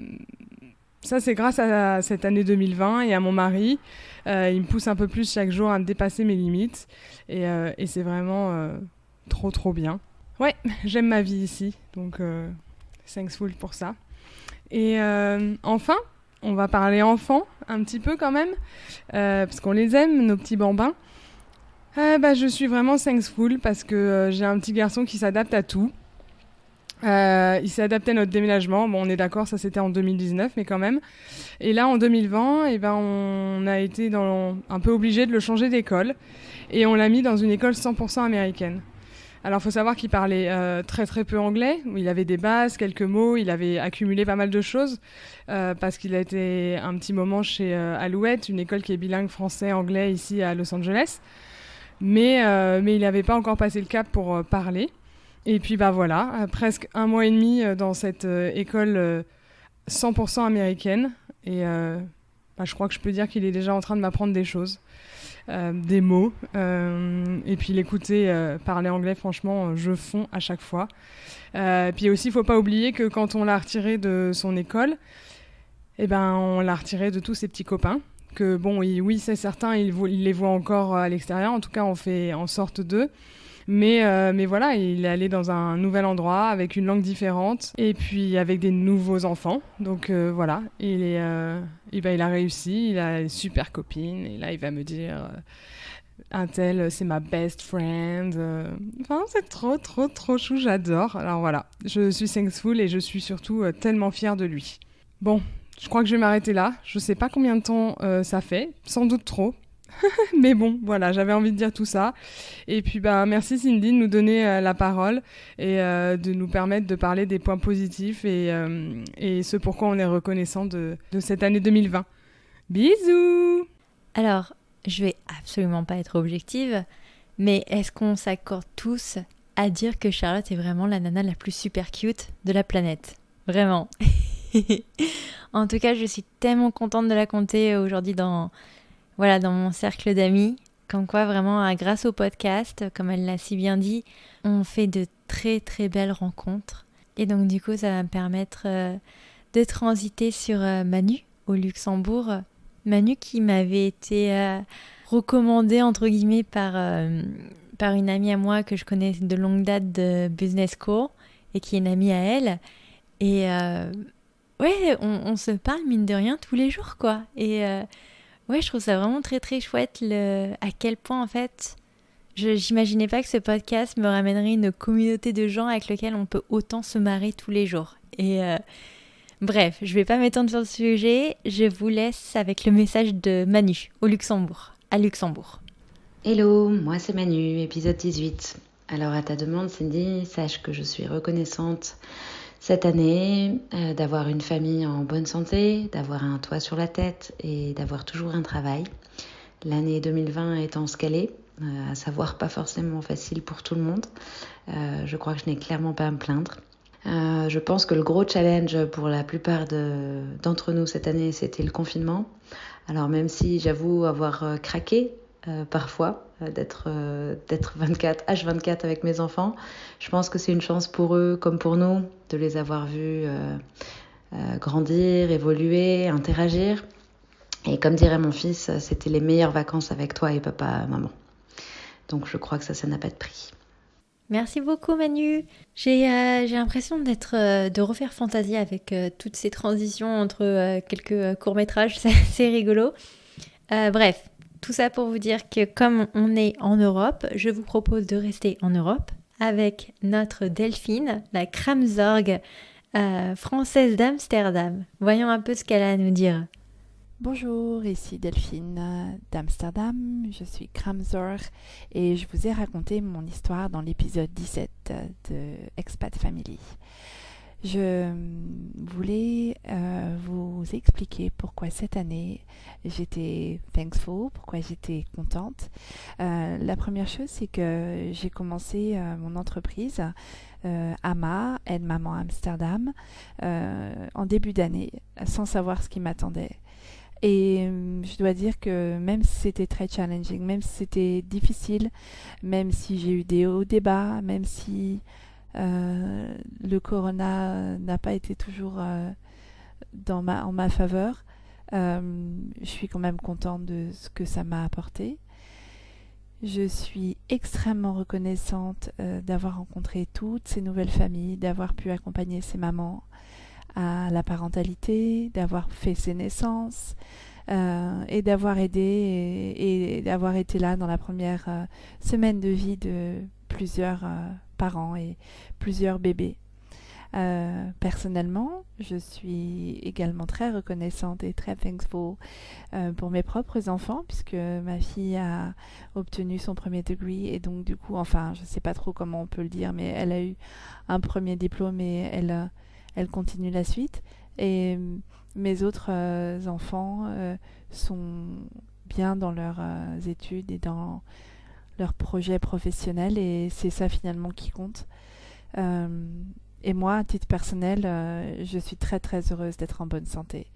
c'est grâce à cette année 2020 et à mon mari. Il me pousse un peu plus chaque jour à me dépasser mes limites. Et c'est vraiment trop, trop bien. Ouais, j'aime ma vie ici. Donc, thankful pour ça. Et enfin, on va parler enfants un petit peu quand même. Parce qu'on les aime, nos petits bambins. Je suis vraiment thankful parce que j'ai un petit garçon qui s'adapte à tout. Il s'est adapté à notre déménagement. Bon, on est d'accord, ça c'était en 2019, mais quand même. Et là, en 2020, on a été un peu obligé de le changer d'école. Et on l'a mis dans une école 100% américaine. Alors, il faut savoir qu'il parlait très très peu anglais. Il avait des bases, quelques mots. Il avait accumulé pas mal de choses parce qu'il a été un petit moment chez Alouette, une école qui est bilingue français-anglais ici à Los Angeles. Mais il n'avait pas encore passé le cap pour parler. Et puis, voilà, presque 1 mois et demi dans cette école 100% américaine. Et je crois que je peux dire qu'il est déjà en train de m'apprendre des choses. Des mots et puis l'écouter parler anglais, franchement je fonds à chaque fois. Puis aussi il faut pas oublier que quand on l'a retiré de son école, on l'a retiré de tous ses petits copains que bon oui c'est certain il les voit encore à l'extérieur, en tout cas on fait en sorte d'eux. Mais voilà, il est allé dans un nouvel endroit avec une langue différente et puis avec des nouveaux enfants. Donc voilà, il a réussi, il a une super copine et là il va me dire un tel c'est ma best friend. Enfin c'est trop trop trop chou, j'adore. Alors voilà, je suis thankful et je suis surtout tellement fière de lui. Bon, je crois que je vais m'arrêter là. Je sais pas combien de temps ça fait, sans doute trop. Mais bon, voilà, j'avais envie de dire tout ça. Et puis, merci Cindy de nous donner la parole et de nous permettre de parler des points positifs et ce pourquoi on est reconnaissant de cette année 2020. Bisous! Alors, je vais absolument pas être objective, mais est-ce qu'on s'accorde tous à dire que Charlotte est vraiment la nana la plus super cute de la planète? Vraiment. En tout cas, je suis tellement contente de la compter aujourd'hui dans mon cercle d'amis, comme quoi vraiment grâce au podcast, comme elle l'a si bien dit, on fait de très très belles rencontres. Et donc du coup ça va me permettre de transiter sur Manu au Luxembourg. Manu qui m'avait été recommandée entre guillemets par une amie à moi que je connais de longue date de Business School et qui est une amie à elle. Et on se parle mine de rien tous les jours quoi. Et ouais, je trouve ça vraiment très très chouette à quel point en fait j'imaginais pas que ce podcast me ramènerait une communauté de gens avec lesquels on peut autant se marrer tous les jours. Et bref, je vais pas m'étendre sur le sujet, je vous laisse avec le message de Manu à Luxembourg. Hello, moi c'est Manu, épisode 18. Alors à ta demande Cindy, sache que je suis reconnaissante cette année d'avoir une famille en bonne santé, d'avoir un toit sur la tête et d'avoir toujours un travail. L'année 2020 étant ce qu'elle est, à savoir pas forcément facile pour tout le monde, je crois que je n'ai clairement pas à me plaindre. Je pense que le gros challenge pour la plupart d'entre nous cette année, c'était le confinement. Alors même si j'avoue avoir craqué parfois, d'être H24 avec mes enfants, je pense que c'est une chance pour eux comme pour nous de les avoir vus grandir, évoluer, interagir. Et comme dirait mon fils, c'était les meilleures vacances avec toi et papa, maman. Donc je crois que ça n'a pas de prix. Merci beaucoup Manu. J'ai l'impression de refaire Fantasia avec toutes ces transitions entre quelques courts-métrages, c'est assez rigolo. Bref, tout ça pour vous dire que comme on est en Europe, je vous propose de rester en Europe avec notre Delphine, la Kramzorg française d'Amsterdam. Voyons un peu ce qu'elle a à nous dire. Bonjour, ici Delphine d'Amsterdam, je suis Kramzorg et je vous ai raconté mon histoire dans l'épisode 17 de Expat Family. Je voulais vous expliquer pourquoi cette année j'étais thankful, pourquoi j'étais contente. La première chose, c'est que j'ai commencé mon entreprise AMA, Aide Maman Amsterdam, en début d'année, sans savoir ce qui m'attendait. Et je dois dire que même si c'était très challenging, même si c'était difficile, même si j'ai eu des hauts, des bas, même si le corona n'a pas été toujours en ma faveur, je suis quand même contente de ce que ça m'a apporté. Je suis extrêmement reconnaissante d'avoir rencontré toutes ces nouvelles familles, d'avoir pu accompagner ces mamans à la parentalité, d'avoir fait ses naissances et d'avoir aidé et d'avoir été là dans la première semaine de vie de plusieurs parents et plusieurs bébés. Personnellement, je suis également très reconnaissante et très thankful pour mes propres enfants, puisque ma fille a obtenu son premier degree et donc du coup, enfin, je ne sais pas trop comment on peut le dire, mais elle a eu un premier diplôme et elle continue la suite. Et mes autres enfants sont bien dans leurs études et dans leurs projets professionnels et c'est ça finalement qui compte. Et moi, à titre personnel, je suis très très heureuse d'être en bonne santé.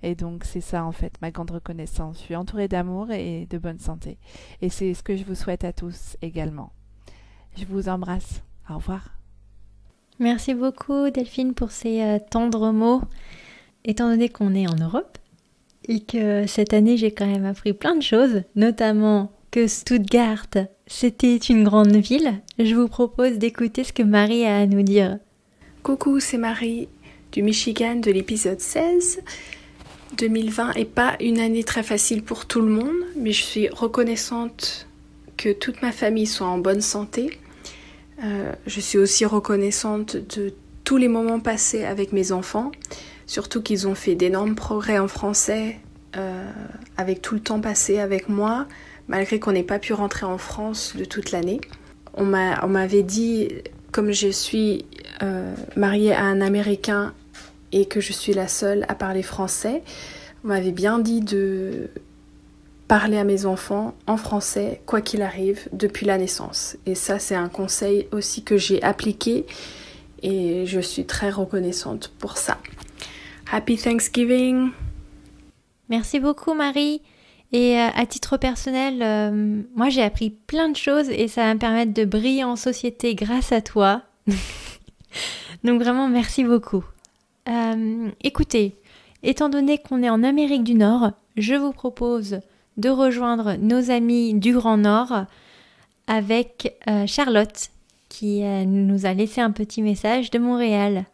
Et donc c'est ça en fait ma grande reconnaissance. Je suis entourée d'amour et de bonne santé. Et c'est ce que je vous souhaite à tous également. Je vous embrasse. Au revoir. Merci beaucoup Delphine pour ces tendres mots. Étant donné qu'on est en Europe et que cette année j'ai quand même appris plein de choses, notamment que Stuttgart c'était une grande ville, je vous propose d'écouter ce que Marie a à nous dire. Coucou, c'est Marie du Michigan de l'épisode 16. 2020 n'est pas une année très facile pour tout le monde, mais je suis reconnaissante que toute ma famille soit en bonne santé. Je suis aussi reconnaissante de tous les moments passés avec mes enfants, surtout qu'ils ont fait d'énormes progrès en français avec tout le temps passé avec moi, malgré qu'on n'ait pas pu rentrer en France de toute l'année. On m'avait dit, comme je suis mariée à un Américain et que je suis la seule à parler français, on m'avait bien dit de parler à mes enfants en français, quoi qu'il arrive, depuis la naissance. Et ça, c'est un conseil aussi que j'ai appliqué et je suis très reconnaissante pour ça. Happy Thanksgiving! Merci beaucoup Marie. Et à titre personnel, moi j'ai appris plein de choses et ça va me permettre de briller en société grâce à toi. Donc vraiment merci beaucoup. Écoutez, étant donné qu'on est en Amérique du Nord, je vous propose de rejoindre nos amis du Grand Nord avec Charlotte qui nous a laissé un petit message de Montréal.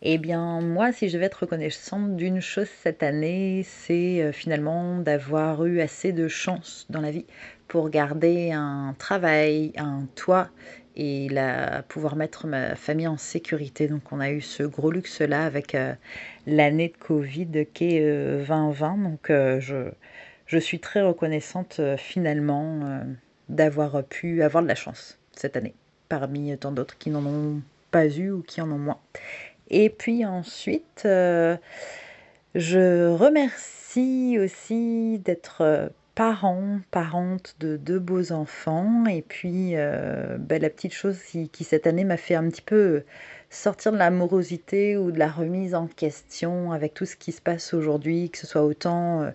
Eh bien, moi, si je vais être reconnaissante d'une chose cette année, c'est finalement d'avoir eu assez de chance dans la vie pour garder un travail, un toit et pouvoir mettre ma famille en sécurité. Donc, on a eu ce gros luxe-là avec l'année de Covid qui est 2020. Donc, je suis très reconnaissante finalement d'avoir pu avoir de la chance cette année, parmi tant d'autres qui n'en ont pas eu ou qui en ont moins. Et puis ensuite, je remercie aussi d'être parente de 2 beaux enfants. Et puis, la petite chose qui cette année m'a fait un petit peu sortir de l'amorosité ou de la remise en question avec tout ce qui se passe aujourd'hui, que ce soit autant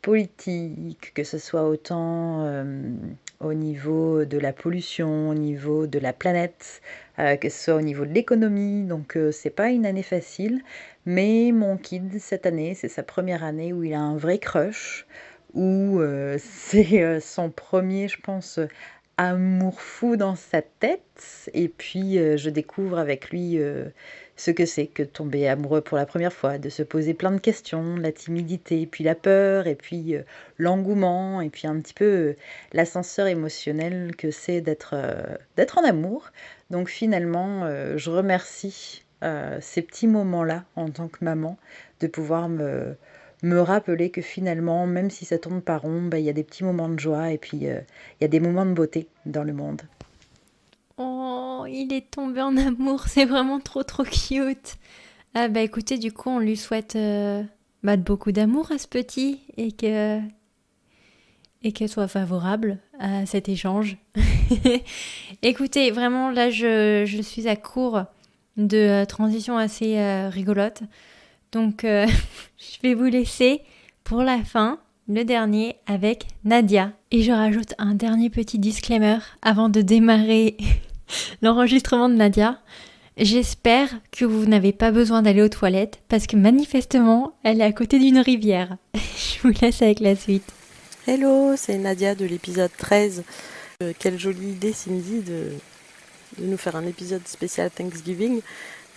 politique, que ce soit autant au niveau de la pollution, au niveau de la planète, que ce soit au niveau de l'économie. Donc c'est pas une année facile, mais mon kid cette année, c'est sa première année où il a un vrai crush, où c'est son premier, je pense, amour fou dans sa tête. Et puis je découvre avec lui ce que c'est que tomber amoureux pour la première fois, de se poser plein de questions, la timidité, puis la peur, et puis l'engouement, et puis un petit peu l'ascenseur émotionnel que c'est d'être en amour. Donc finalement, je remercie ces petits moments-là en tant que maman, de pouvoir me rappeler que finalement, même si ça tourne pas rond, il y a des petits moments de joie, et puis il y a des moments de beauté dans le monde. Oh, il est tombé en amour, c'est vraiment trop cute. Ah écoutez, du coup, on lui souhaite beaucoup d'amour à ce petit et qu'elle soit favorable à cet échange. Écoutez, vraiment, là, je suis à court de transitions assez rigolotes. Donc, je vais vous laisser pour la fin, le dernier, avec Nadia. Et je rajoute un dernier petit disclaimer avant de démarrer l'enregistrement de Nadia. J'espère que vous n'avez pas besoin d'aller aux toilettes parce que manifestement, elle est à côté d'une rivière. Je vous laisse avec la suite. Hello, c'est Nadia de l'épisode 13. Quelle jolie idée, Cindy, de nous faire un épisode spécial Thanksgiving.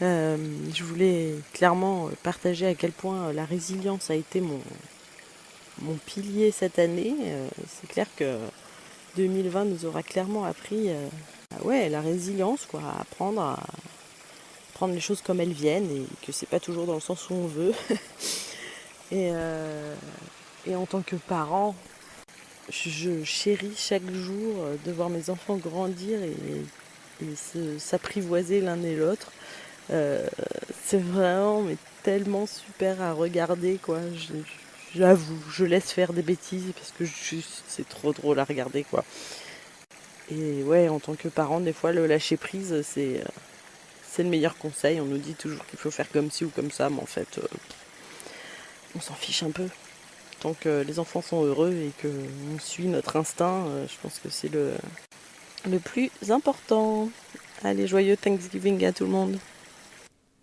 Je voulais clairement partager à quel point la résilience a été mon pilier cette année. C'est clair que 2020 nous aura clairement appris la résilience, à apprendre prendre les choses comme elles viennent et que c'est pas toujours dans le sens où on veut. Et en tant que parent, je chéris chaque jour de voir mes enfants grandir et s'apprivoiser l'un et l'autre. C'est vraiment tellement super à regarder, quoi. J'avoue, je laisse faire des bêtises parce que c'est trop drôle à regarder, quoi. Et ouais, en tant que parent, des fois, le lâcher prise, c'est le meilleur conseil. On nous dit toujours qu'il faut faire comme ci ou comme ça, mais en fait, on s'en fiche un peu. Tant que les enfants sont heureux et qu'on suit notre instinct, je pense que c'est le plus important. Allez, joyeux Thanksgiving à tout le monde.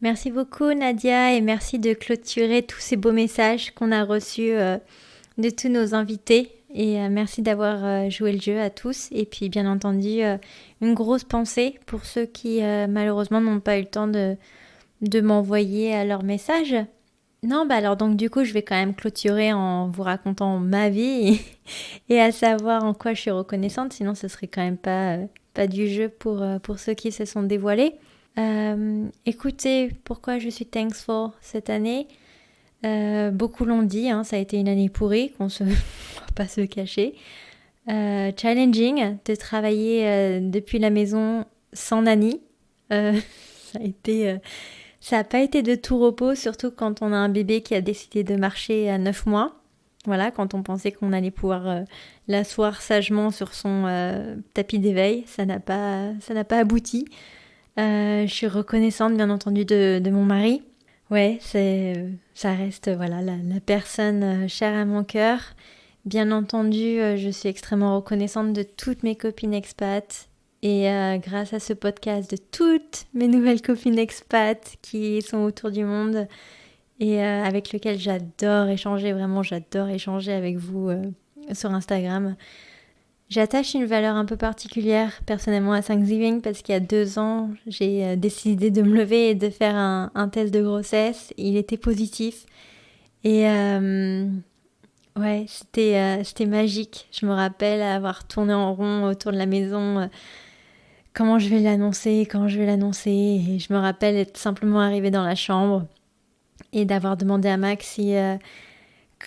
Merci beaucoup Nadia et merci de clôturer tous ces beaux messages qu'on a reçus de tous nos invités. Et merci d'avoir joué le jeu à tous. Et puis bien entendu, une grosse pensée pour ceux qui malheureusement n'ont pas eu le temps de m'envoyer leurs messages. Non, alors donc du coup, je vais quand même clôturer en vous racontant ma vie et à savoir en quoi je suis reconnaissante. Sinon, ce serait quand même pas du jeu pour ceux qui se sont dévoilés. Écoutez, pourquoi je suis thankful cette année. Beaucoup l'ont dit, ça a été une année pourrie, on va pas se le cacher. Challenging, de travailler depuis la maison sans nanny. Ça n'a pas été de tout repos, surtout quand on a un bébé qui a décidé de marcher à 9 mois. Voilà, quand on pensait qu'on allait pouvoir l'asseoir sagement sur son tapis d'éveil, ça n'a pas abouti. Je suis reconnaissante, bien entendu, de mon mari. Ouais, ça reste la personne chère à mon cœur. Bien entendu, je suis extrêmement reconnaissante de toutes mes copines expats. Et grâce à ce podcast, de toutes mes nouvelles copines expats qui sont autour du monde et avec lesquelles j'adore échanger, vraiment j'adore échanger avec vous sur Instagram. J'attache une valeur un peu particulière personnellement à Thanksgiving parce qu'il y a 2 ans, j'ai décidé de me lever et de faire un test de grossesse. Il était positif et c'était magique. Je me rappelle avoir tourné en rond autour de la maison. Comment je vais l'annoncer. Et je me rappelle être simplement arrivée dans la chambre et d'avoir demandé à Max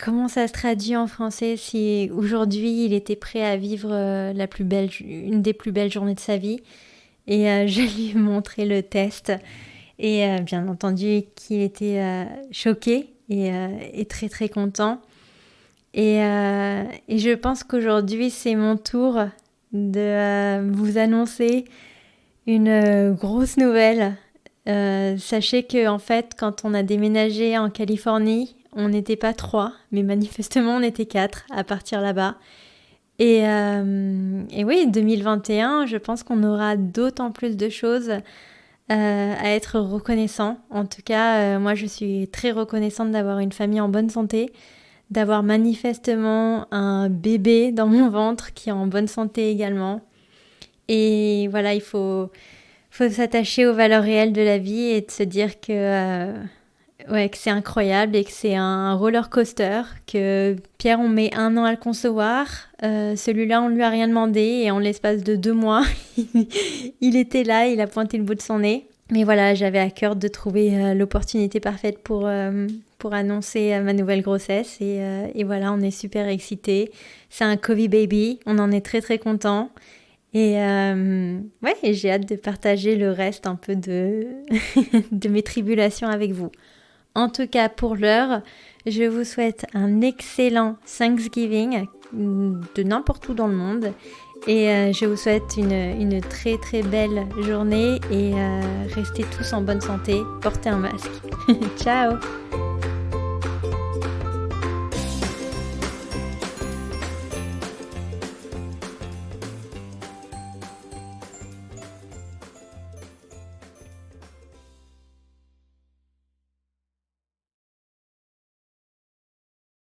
comment ça se traduit en français, si aujourd'hui il était prêt à vivre une des plus belles journées de sa vie. Et je lui ai montré le test. Et bien entendu qu'il était choqué et très très content. Et je pense qu'aujourd'hui c'est mon tour de vous annoncer une grosse nouvelle. Sachez que en fait, quand on a déménagé en Californie, on n'était pas 3, mais manifestement on était 4 à partir là-bas. Et oui, 2021, je pense qu'on aura d'autant plus de choses à être reconnaissant. En tout cas, moi je suis très reconnaissante d'avoir une famille en bonne santé, d'avoir manifestement un bébé dans mon ventre qui est en bonne santé également. Et voilà, il faut s'attacher aux valeurs réelles de la vie et de se dire que c'est incroyable et que c'est un roller coaster, que Pierre, on met 1 an à le concevoir. Celui-là, on lui a rien demandé et en l'espace de 2 mois, il était là, il a pointé le bout de son nez. Mais voilà, j'avais à cœur de trouver l'opportunité parfaite pour annoncer ma nouvelle grossesse. Et voilà, on est super excités. C'est un Covid baby, on en est très très contents. Et j'ai hâte de partager le reste un peu de mes tribulations avec vous. En tout cas, pour l'heure, je vous souhaite un excellent Thanksgiving de n'importe où dans le monde. Et je vous souhaite une très très belle journée et restez tous en bonne santé. Portez un masque. Ciao!